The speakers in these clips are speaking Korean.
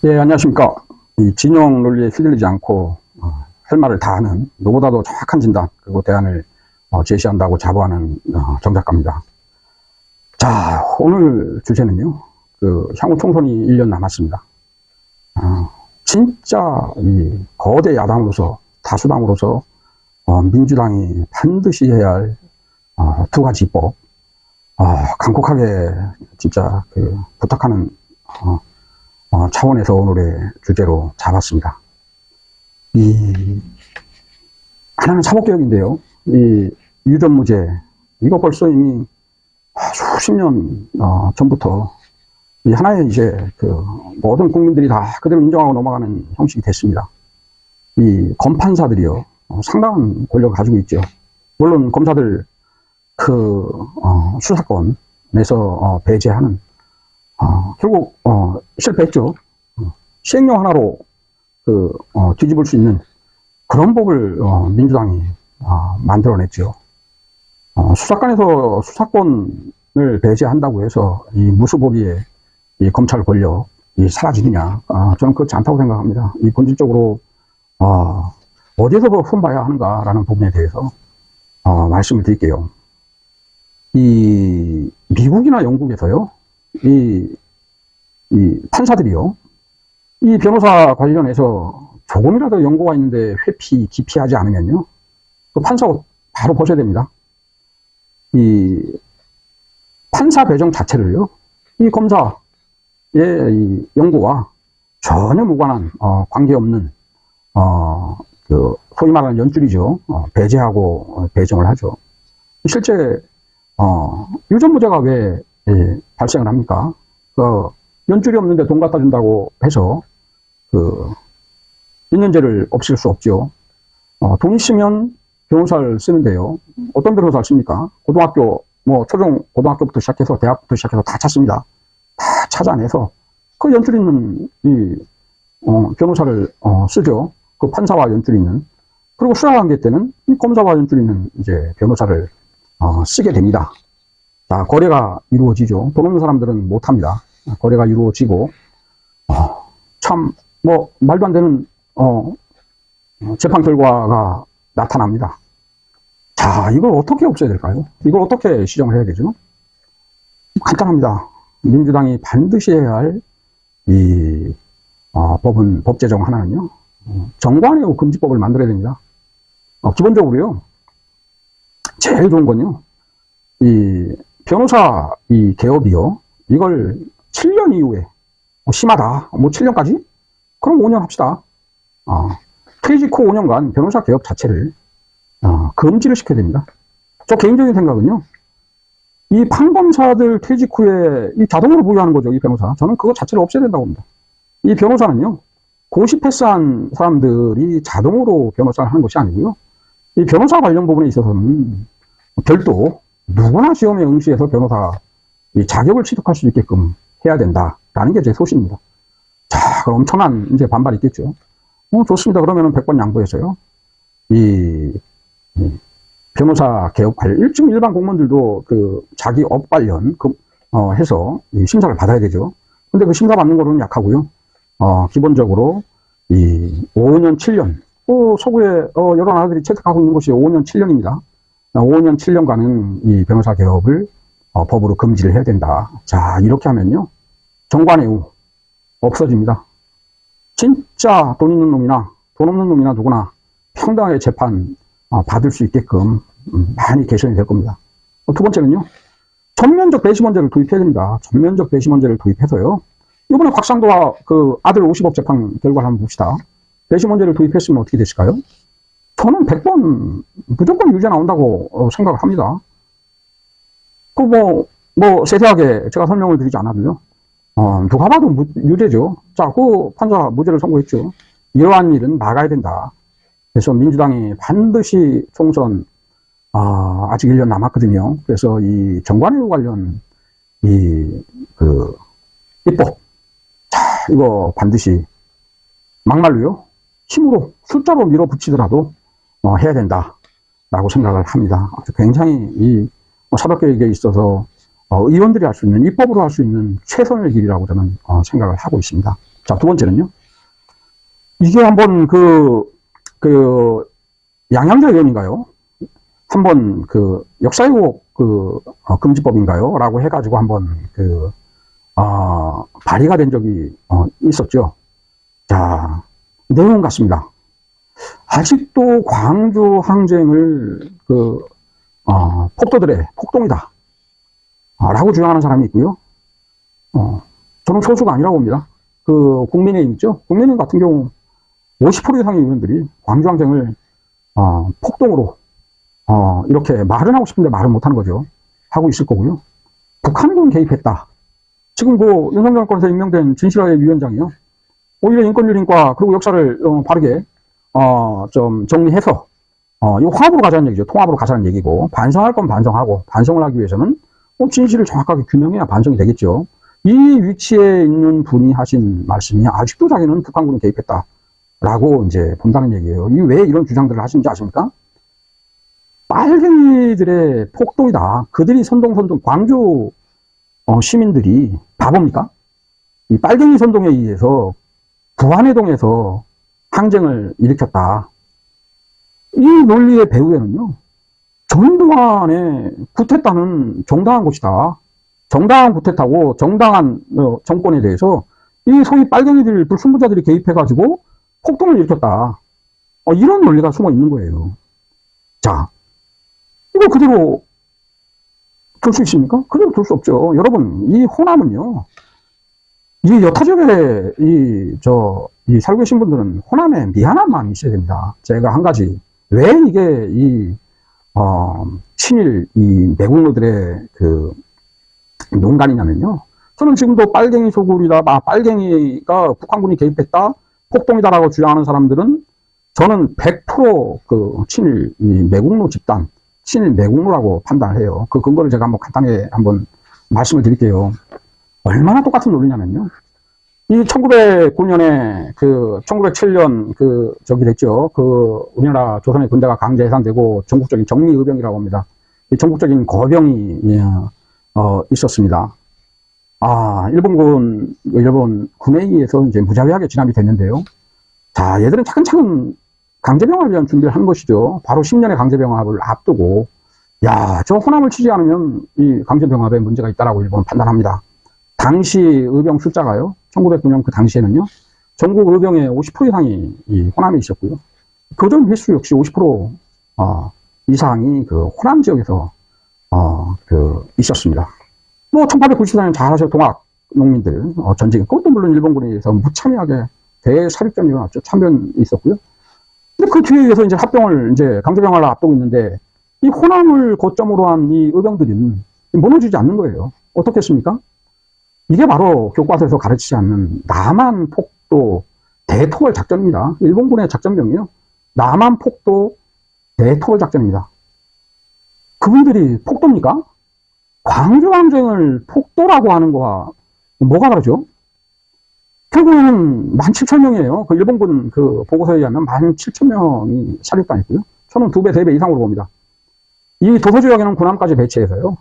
예, 안녕하십니까. 이 진영 논리에 휘둘리지 않고 할 말을 다 하는 누구보다도 정확한 진단 그리고 대안을 제시한다고 자부하는 정 작가입니다. 자, 오늘 주제는요. 향후 총선이 1년 남았습니다. 진짜 이 거대 야당으로서 다수당으로서 민주당이 반드시 해야 할 두 가지 입법 간곡하게 진짜 부탁하는 차원에서 오늘의 주제로 잡았습니다. 하나는 사법개혁인데요. 이 유전무죄, 이거 벌써 이미 수십 년 전부터 이 하나의 이제 모든 국민들이 다 그대로 인정하고 넘어가는 형식이 됐습니다. 이 검판사들이요, 상당한 권력을 가지고 있죠. 물론 검사들 수사권에서 배제하는 결국 실패했죠. 시행령 하나로 뒤집을 수 있는 그런 법을 민주당이 만들어냈죠. 수사관에서 수사권을 배제한다고 해서 이 무수보리의 이 검찰 권력이 사라지느냐? 저는 그렇지 않다고 생각합니다. 이 본질적으로 어디에서 손봐야 하는가라는 부분에 대해서 말씀을 드릴게요. 이 미국이나 영국에서요, 이 판사들이요, 이 변호사 관련해서 조금이라도 연고가 있는데 회피, 기피하지 않으면요, 그 판사 옷 바로 벗어야 됩니다. 이 판사 배정 자체를요, 이 검사의 이 연고와 전혀 무관한, 관계없는, 소위 말하는 연줄이죠. 배제하고 배정을 하죠. 실제, 유전무죄가 왜 발생을 합니까? 연줄이 없는데 돈 갖다 준다고 해서 인연죄를 없앨 수 없죠. 돈 있으면 변호사를 쓰는데요. 어떤 변호사를 씁니까? 고등학교, 초중 고등학교부터 시작해서 대학부터 시작해서 다 찾습니다. 다 찾아내서 그 연줄 있는 이 변호사를 쓰죠. 그 판사와 연줄 있는. 그리고 수사관계 때는 이 검사와 연줄 있는 이제 변호사를 쓰게 됩니다. 자, 거래가 이루어지죠. 돈 없는 사람들은 못합니다. 거래가 이루어지고, 말도 안 되는, 재판 결과가 나타납니다. 자, 이걸 어떻게 없애야 될까요? 이걸 어떻게 시정을 해야 되죠? 간단합니다. 민주당이 반드시 해야 할 법 제정 하나는요, 정관예우 금지법을 만들어야 됩니다. 기본적으로요, 제일 좋은 건요, 변호사 개업이요, 이걸 7년 이후에, 심하다, 7년까지? 그럼 5년 합시다. 퇴직 후 5년간 변호사 개업 자체를, 금지를 시켜야 됩니다. 저 개인적인 생각은요, 이 판검사들 퇴직 후에 자동으로 보유하는 거죠, 이 변호사. 저는 그거 자체를 없애야 된다고 봅니다. 이 변호사는요, 고시 패스한 사람들이 자동으로 변호사를 하는 것이 아니고요, 이 변호사 관련 부분에 있어서는 별도 누구나 시험에 응시해서 변호사 자격을 취득할 수 있게끔 해야 된다라는 게 제 소신입니다. 자, 그럼 엄청난 이제 반발이 있겠죠. 좋습니다. 그러면은 100번 양보해서요. 변호사 개업 관련 일반 공무원들도 자기 업 관련 해서 심사를 받아야 되죠. 근데 그 심사 받는 거로는 약하고요. 기본적으로 5년, 7년. 서구에 여러 나라들이 채택하고 있는 것이 5년, 7년입니다. 5년, 7년간은 이 변호사 개업을 법으로 금지를 해야 된다. 자, 이렇게 하면요, 정관예우 없어집니다. 진짜 돈 있는 놈이나 돈 없는 놈이나 누구나 평등하게 재판 받을 수 있게끔 많이 개선이 될 겁니다. 두 번째는요, 전면적 배심원제를 도입해야 됩니다. 전면적 배심원제를 도입해서요, 이번에 곽상도와 아들 50억 재판 결과를 한번 봅시다. 배심원제를 도입했으면 어떻게 됐을까요? 저는 100번 무조건 유죄 나온다고 생각을 합니다. 세세하게 제가 설명을 드리지 않아도요, 누가 봐도 유죄죠. 자, 판사 무죄를 선고했죠. 이러한 일은 막아야 된다. 그래서 민주당이 반드시 총선, 아직 1년 남았거든요. 그래서 이 정관예우 관련, 입법. 자, 이거 반드시 막말로요, 힘으로, 숫자로 밀어붙이더라도, 해야 된다라고 생각을 합니다. 굉장히 사법개혁에 있어서 의원들이 할 수 있는, 입법으로 할 수 있는 최선의 길이라고 저는 생각을 하고 있습니다. 자, 두 번째는요. 이게 한번 양양자 의원인가요? 한번 역사유곡 금지법인가요? 라고 해가지고 한번 발의가 된 적이 있었죠. 자, 내용 같습니다. 아직도 광주 항쟁을 폭도들의 폭동이다. 라고 주장하는 사람이 있고요. 저는 소수가 아니라고 봅니다. 국민의힘 있죠? 국민의힘 같은 경우 50% 이상의 의원들이 광주 항쟁을 폭동으로 이렇게 말은 하고 싶은데 말은 못하는 거죠. 하고 있을 거고요. 북한군 개입했다. 지금 윤석열 정권에서 임명된 진실화의 위원장이요. 오히려 인권유린과 그리고 역사를 바르게 좀 정리해서 이 화합으로 가자는 얘기죠. 통합으로 가자는 얘기고, 반성할 건 반성하고, 반성을 하기 위해서는 진실을 정확하게 규명해야 반성이 되겠죠. 이 위치에 있는 분이 하신 말씀이 아직도 자기는 북한군이 개입했다라고 이제 본다는 얘기예요. 이 왜 이런 주장들을 하시는지 아십니까? 빨갱이들의 폭동이다. 그들이 광주 시민들이 바보입니까? 이 빨갱이 선동에 의해서 부안해동에서 항쟁을 일으켰다. 이 논리의 배후에는요, 전두환의 구테타는 정당한 것이다. 정당한 구테타고 정당한 정권에 대해서 이 소위 빨갱이들, 불순부자들이 개입해가지고 폭동을 일으켰다. 이런 논리가 숨어 있는 거예요. 자, 이거 그대로 둘 수 있습니까? 그대로 둘 수 없죠. 여러분, 이 호남은요, 이 여타 지역에 이 살고 계신 분들은 호남에 미안한 마음이 있어야 됩니다. 제가 한 가지, 왜 이게 친일 매국노들의 농간이냐면요. 저는 지금도 빨갱이 소굴이다, 빨갱이가 북한군이 개입했다, 폭동이다라고 주장하는 사람들은 저는 100% 친일 매국노 집단, 친일 매국노라고 판단을 해요. 그 근거를 제가 간단히 말씀을 드릴게요. 얼마나 똑같은 논리냐면요. 이 1909년에 1907년 됐죠. 우리나라 조선의 군대가 강제 해산되고 전국적인 정리의병이라고 합니다. 이 전국적인 거병이 있었습니다. 일본 군에 의해서 이제 무자비하게 진압이 됐는데요. 자, 얘들은 차근차근 강제병합을 위한 준비를 한 것이죠. 바로 10년의 강제병합을 앞두고, 저 호남을 치지 않으면 이 강제병합에 문제가 있다라고 일본은 판단합니다. 당시 의병 숫자가요, 1909년 그 당시에는요, 전국 의병의 50% 이상이 이 호남에 있었고요. 교전 횟수 역시 50% 이상이 호남 지역에서 있었습니다. 1894년 잘하셔 동학 농민들 전쟁, 그것도 물론 일본군에 의해서 무참하게 대사륙전이 일어났죠. 참변이 있었고요. 근데 그 뒤에 의해서 이제 강제병합을 앞두고 있는데, 이 호남을 거점으로 한 이 의병들은 무너지지 않는 거예요. 어떻겠습니까? 이게 바로 교과서에서 가르치지 않는 남한 폭도 대토벌 작전입니다. 일본군의 작전명이요. 남한 폭도 대토벌 작전입니다. 그분들이 폭도입니까? 광주 항쟁을 폭도라고 하는 거와 뭐가 다르죠? 결국에는 17,000명이에요. 일본군 보고서에 의하면 17,000명이 사륙당했고요. 저는 2배, 3배 이상으로 봅니다. 이 도서지역에는 군함까지 배치해서요.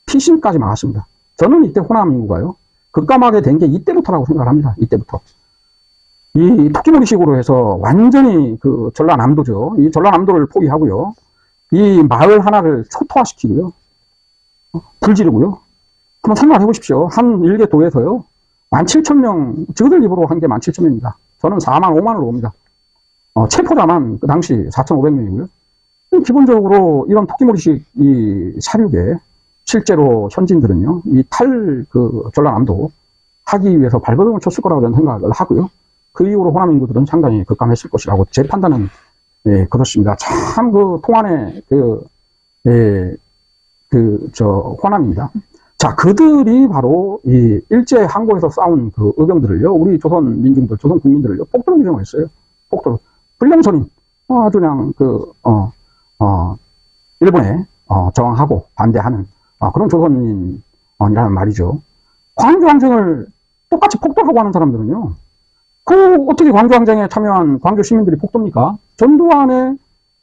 피신까지 막았습니다. 저는 이때 호남 인구가요. 급감하게 된 게 이때부터라고 생각을 합니다. 이때부터. 이 토끼몰이식으로 해서 완전히 전라남도죠. 이 전라남도를 포기하고요. 이 마을 하나를 초토화시키고요. 불 지르고요. 한번 생각해 보십시오. 한 일개 도에서요. 17,000명, 저들 입으로 한 게 17,000명입니다. 저는 4만, 5만으로 봅니다. 체포자만 그 당시 4,500명이고요. 기본적으로 이런 토끼몰이식 사륙에 실제로 현진들은요, 전라남도 하기 위해서 발버둥을 쳤을 거라고 저는 생각을 하고요. 그 이후로 호남 인구들은 상당히 급감했을 것이라고 제 판단은, 그렇습니다. 참 통안의 호남입니다. 자, 그들이 바로 이 일제 항고에서 싸운 의병들을요, 우리 조선 민중들, 조선 국민들을요, 폭도로 규정을 했어요. 폭도로. 불량선인. 아주 그냥 일본에 저항하고 반대하는 그런 조선인이라는 말이죠. 광주항쟁을 똑같이 폭도하고 하는 사람들은요, 어떻게 광주항쟁에 참여한 광주 시민들이 폭도입니까? 전두환의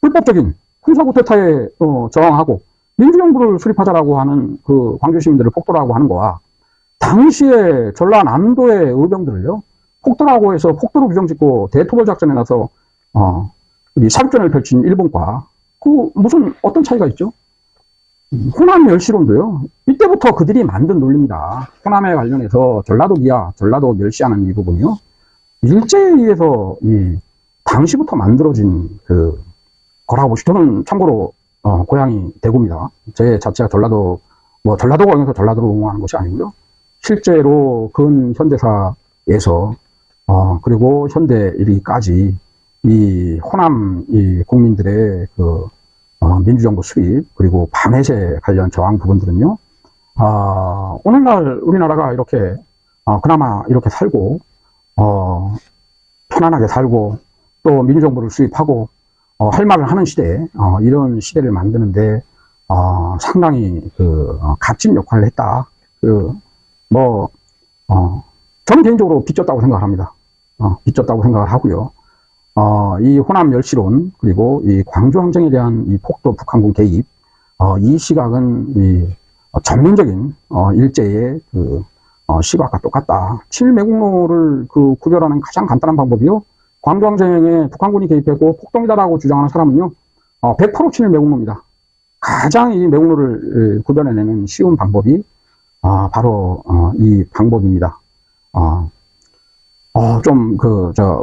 불법적인 군사구태타에 저항하고 민주정부를 수립하자라고 하는 광주 시민들을 폭도라고 하는 거와 당시에 전라남도의 의병들을요, 폭도라고 해서 폭도로 규정짓고 대토벌 작전에 나서 이 사륙전을 펼친 일본과 그 무슨 어떤 차이가 있죠? 호남 멸시론도요. 이때부터 그들이 만든 논리입니다. 호남에 관련해서 전라도 기아, 전라도 멸시하는 이 부분이요. 일제에 의해서 당시부터 만들어진 그 거라고 보시죠. 저는 참고로 고향이 대구입니다. 제 자체가 전라도 전라도가 관해서 전라도로 응원하는 것이 아니고요. 실제로 근 현대사에서 그리고 현대 이르기까지 이 호남 국민들의 그 민주정부 수립 그리고 반해제 관련 저항 부분들은요. 오늘날 우리나라가 이렇게 그나마 이렇게 살고 편안하게 살고 또 민주정부를 수립하고 할 말을 하는 시대 이런 시대를 만드는데 상당히 그 값진 역할을 했다. 저는 개인적으로 빚졌다고 생각합니다. 빚졌다고 생각을 하고요. 이 호남 멸시론 그리고 이 광주항쟁에 대한 이 폭도 북한군 개입 이 시각은 이 전면적인 일제의 그 시각과 똑같다. 친일매국노를 그 구별하는 가장 간단한 방법이요. 광주항쟁에 북한군이 개입했고 폭동이다라고 주장하는 사람은요. 100% 친일매국노입니다. 가장 이 매국노를 구별해내는 쉬운 방법이 바로 이 방법입니다.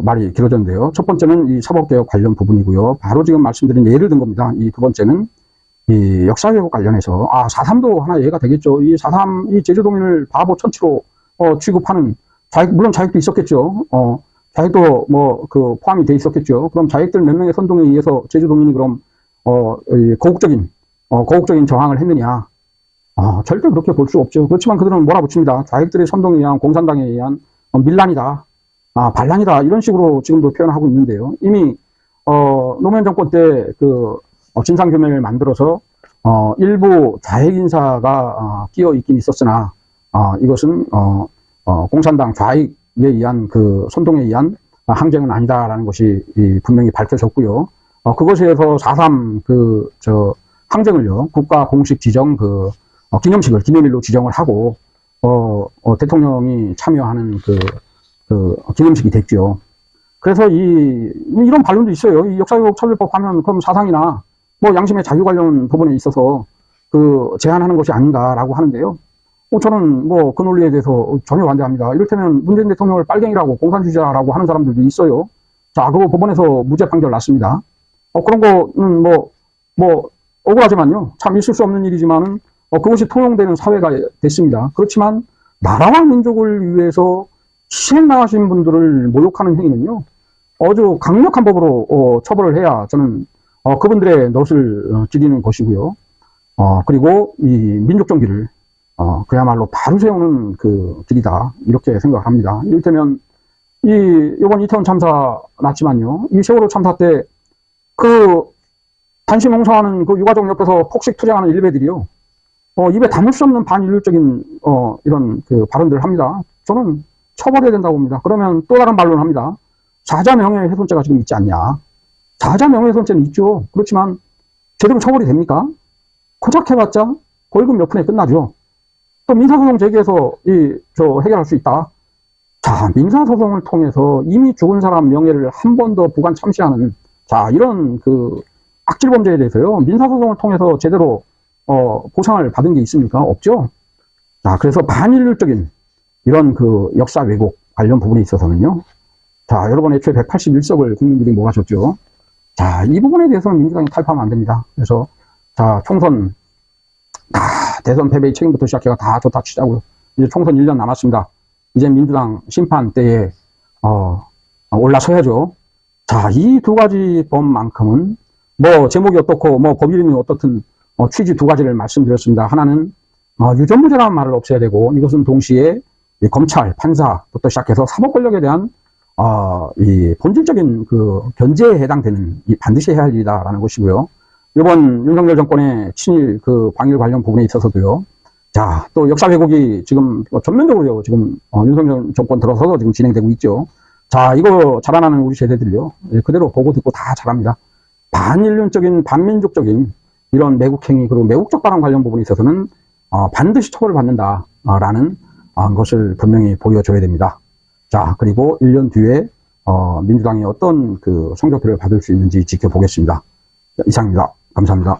말이 길어졌는데요. 첫 번째는 이 사법개혁 관련 부분이고요. 바로 지금 말씀드린 예를 든 겁니다. 이 두 번째는 이 역사개혁 관련해서 4.3도 하나 예가 되겠죠. 이 4.3 이 제주도민을 바보 천치로 취급하는 물론 자익도 있었겠죠. 자익도 포함이 돼 있었겠죠. 그럼 자익들 몇 명의 선동에 의해서 제주도민이 그럼 거국적인 저항을 했느냐? 절대 그렇게 볼 수 없죠. 그렇지만 그들은 몰아붙입니다. 자익들의 선동에 의한 공산당에 의한 밀란이다. 반란이다. 이런 식으로 지금도 표현하고 있는데요. 이미 노무현 정권 때 그 진상규명을 만들어서 일부 좌익 인사가 끼어 있긴 있었으나 이것은 공산당 좌익에 의한 그 선동에 의한 항쟁은 아니다라는 것이 분명히 밝혀졌고요. 그것에 의해서 4.3 항쟁을요 국가 공식 지정 기념식을 기념일로 지정을 하고 대통령이 참여하는 기념식이 됐죠. 그래서 이런 반론도 있어요. 이 역사교육 처벌법 하면 그럼 사상이나 양심의 자유 관련 부분에 있어서 제한하는 것이 아닌가라고 하는데요. 저는 그 논리에 대해서 전혀 반대합니다. 이를테면 문재인 대통령을 빨갱이라고 공산주의자라고 하는 사람들도 있어요. 자, 그거 법원에서 무죄 판결 났습니다. 그런 거는 억울하지만요. 참 있을 수 없는 일이지만은 그것이 통용되는 사회가 됐습니다. 그렇지만 나라와 민족을 위해서 희생 당하신 분들을 모욕하는 행위는요. 아주 강력한 법으로 처벌을 해야 저는 그분들의 넋을 기리는 것이고요. 그리고 이 민족 정기를 그야말로 바로 세우는 그 길이다. 이렇게 생각합니다. 이를테면 이번 이태원 참사 났지만요. 이 세월호 참사 때 단식 농사하는 그 유가족 옆에서 폭식 투쟁하는 일베들이요. 입에 담을 수 없는 반인륜적인 이런 발언들을 합니다. 저는 처벌해야 된다고 봅니다. 그러면 또 다른 반론을 합니다. 사자 명예훼손죄가 지금 있지 않냐. 사자 명예훼손죄는 있죠. 그렇지만 제대로 처벌이 됩니까? 고작 해봤자 벌금 몇 푼에 끝나죠. 또 민사소송 제기해서 해결할 수 있다. 자, 민사소송을 통해서 이미 죽은 사람 명예를 한 번 더 부관 참시하는 이런 악질 범죄에 대해서요. 민사소송을 통해서 제대로 보상을 받은 게 있습니까? 없죠. 자, 그래서 반인륜적인 이런 역사 왜곡 관련 부분에 있어서는요. 자, 여러분 애초에 181석을 국민들이 모아줬죠. 자, 이 부분에 대해서는 민주당이 탈피하면 안 됩니다. 그래서 총선 대선 패배의 책임부터 시작해가 다 좋다 치자고요. 이제 총선 1년 남았습니다. 이제 민주당 심판 때에 올라서야죠. 자, 이 두 가지 법만큼은 제목이 어떻고 법 이름이 어떻든 취지 두 가지를 말씀드렸습니다. 하나는 유전무죄라는 말을 없애야 되고 이것은 동시에 검찰, 판사부터 시작해서 사법 권력에 대한 이 본질적인 견제에 해당되는 반드시 해야 할 일이다라는 것이고요. 이번 윤석열 정권의 친일 방일 관련 부분에 있어서도요. 자, 또 역사 왜곡이 지금 전면적으로 지금 윤석열 정권 들어서서 지금 진행되고 있죠. 자, 이거 자라나는 우리 세대들요. 그대로 보고 듣고 다 잘합니다. 반인륜적인 반민족적인 이런 매국행위 그리고 매국적 발언 관련 부분에 있어서는 반드시 처벌을 받는다라는 것을 분명히 보여줘야 됩니다. 자, 자, 그리고 1년 뒤에, 민주당이 어떤 그 성적표를 받을 수 있는지 지켜보겠습니다. 이상입니다. 감사합니다.